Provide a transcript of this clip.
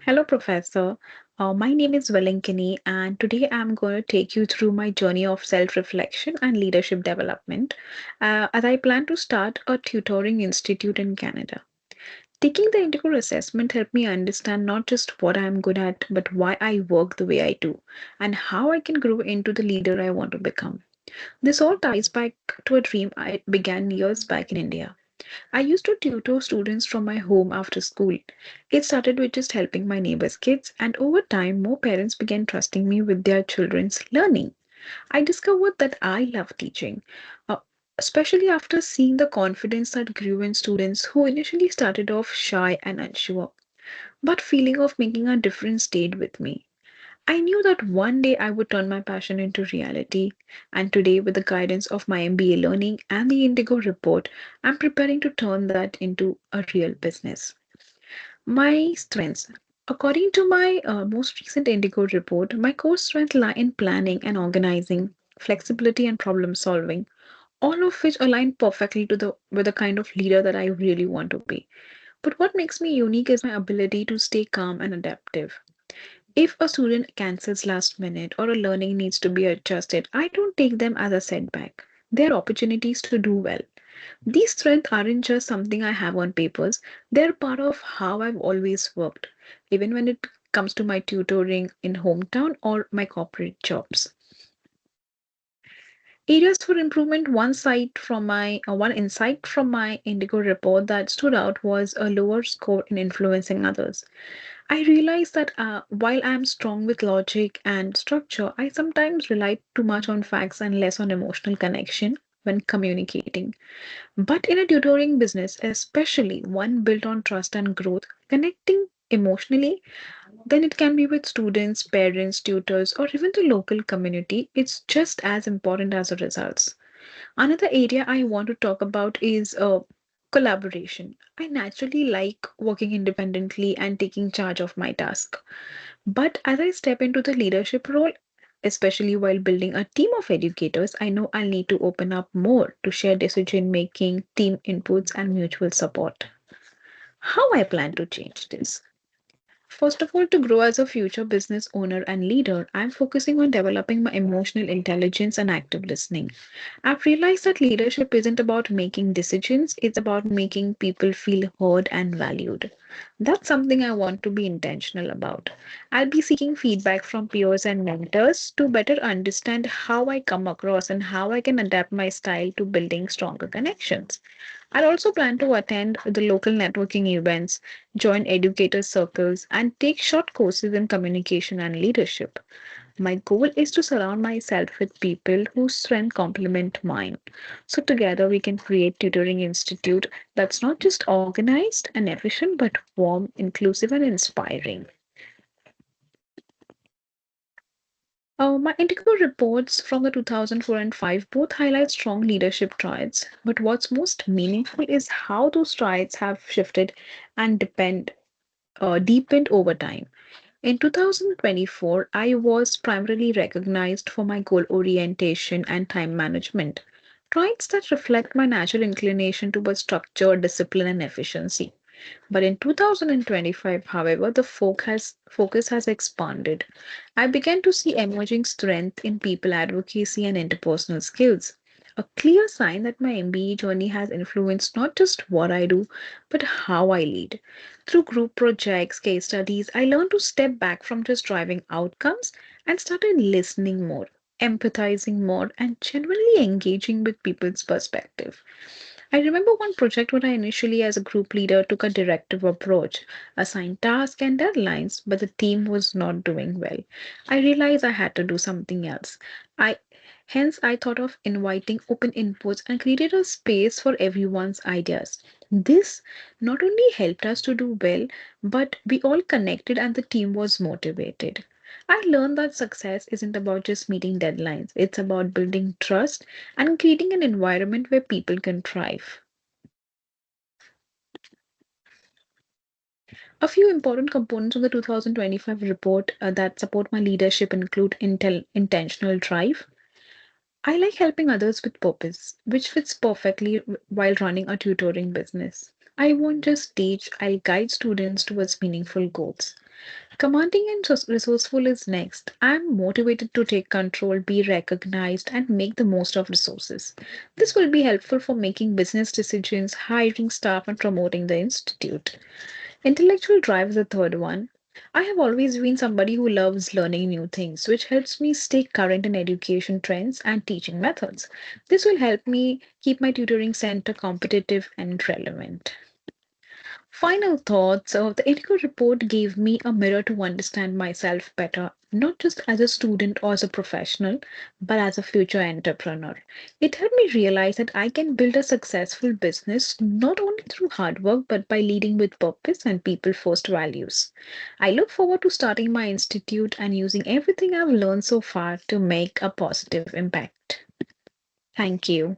Hello, Professor. My name is Vailankanni, and today I'm going to take you through my journey of self reflection and leadership development as I plan to start a tutoring institute in Canada. Taking the Indigo assessment helped me understand not just what I'm good at, but why I work the way I do, and how I can grow into the leader I want to become. This all ties back to a dream I began years back in India. I used to tutor students from my home after school. It started with just helping my neighbors' kids, and over time, more parents began trusting me with their children's learning. I discovered that I love teaching, uh, especially after seeing the confidence that grew in students who initially started off shy and unsure. But feeling of making a difference stayed with me. I knew that one day I would turn my passion into reality, and today, with the guidance of my MBA learning and the Indigo report, I'm preparing to turn that into a real business. My strengths. According to my most recent Indigo report, my core strengths lie in planning and organizing, flexibility and problem solving, all of which align perfectly to the with the kind of leader that I really want to be. But what makes me unique is my ability to stay calm and adaptive. If a student cancels last minute or a learning needs to be adjusted, I don't take them as a setback. They are opportunities to do well. These strengths aren't just something I have on papers, they're part of how I've always worked, even when it comes to my tutoring in hometown or my corporate jobs. Areas for improvement. One insight from my Indigo report that stood out was a lower score in influencing others. I realized that while I am strong with logic and structure, I sometimes rely too much on facts and less on emotional connection when communicating. But in a tutoring business, especially one built on trust and growth, connecting emotionally, then it can be with students, parents, tutors, or even the local community, it's just as important as the results. Another area I want to talk about is collaboration. I naturally like working independently and taking charge of my task. But as I step into the leadership role, especially while building a team of educators, I know I'll need to open up more to share decision making, team inputs, and mutual support. How I plan to change this? First of all, to grow as a future business owner and leader, I'm focusing on developing my emotional intelligence and active listening. I've realized that leadership isn't about making decisions, it's about making people feel heard and valued. That's something I want to be intentional about. I'll be seeking feedback from peers and mentors to better understand how I come across and how I can adapt my style to building stronger connections. I also plan to attend the local networking events, join educator circles, and take short courses in communication and leadership. My goal is to surround myself with people whose strengths complement mine. So together we can create tutoring institute that's not just organized and efficient but warm, inclusive and inspiring. My Indigo reports from the 2004 and 5 both highlight strong leadership traits, but what's most meaningful is how those traits have shifted and deepened over time. In 2024, I was primarily recognized for my goal orientation and time management, traits that reflect my natural inclination towards structure, discipline, and efficiency. But in 2025, however, the focus has expanded. I began to see emerging strength in people advocacy and interpersonal skills. A clear sign that my MBE journey has influenced not just what I do, but how I lead. Through group projects, case studies, I learned to step back from just driving outcomes and started listening more, empathizing more, and genuinely engaging with people's perspective. I remember one project where I initially, as a group leader, took a directive approach, assigned tasks and deadlines, but the team was not doing well. I realized I had to do something else. I Hence I thought of inviting open inputs and created a space for everyone's ideas. This not only helped us to do well, but we all connected and the team was motivated. I learned that success isn't about just meeting deadlines, it's about building trust and creating an environment where people can thrive. A few important components of the 2025 report that support my leadership include intentional drive. I like helping others with purpose, which fits perfectly while running a tutoring business. I won't just teach, I'll guide students towards meaningful goals. Commanding and resourceful is next. I'm motivated to take control, be recognized, and make the most of resources. This will be helpful for making business decisions, hiring staff, and promoting the institute. Intellectual drive is the third one. I have always been somebody who loves learning new things, which helps me stay current in education trends and teaching methods. This will help me keep my tutoring center competitive and relevant. Final thoughts. The Indigo report gave me a mirror to understand myself better, not just as a student or as a professional, but as a future entrepreneur. It helped me realize that I can build a successful business not only through hard work, but by leading with purpose and people first values. I look forward to starting my institute and using everything I've learned so far to make a positive impact. Thank you.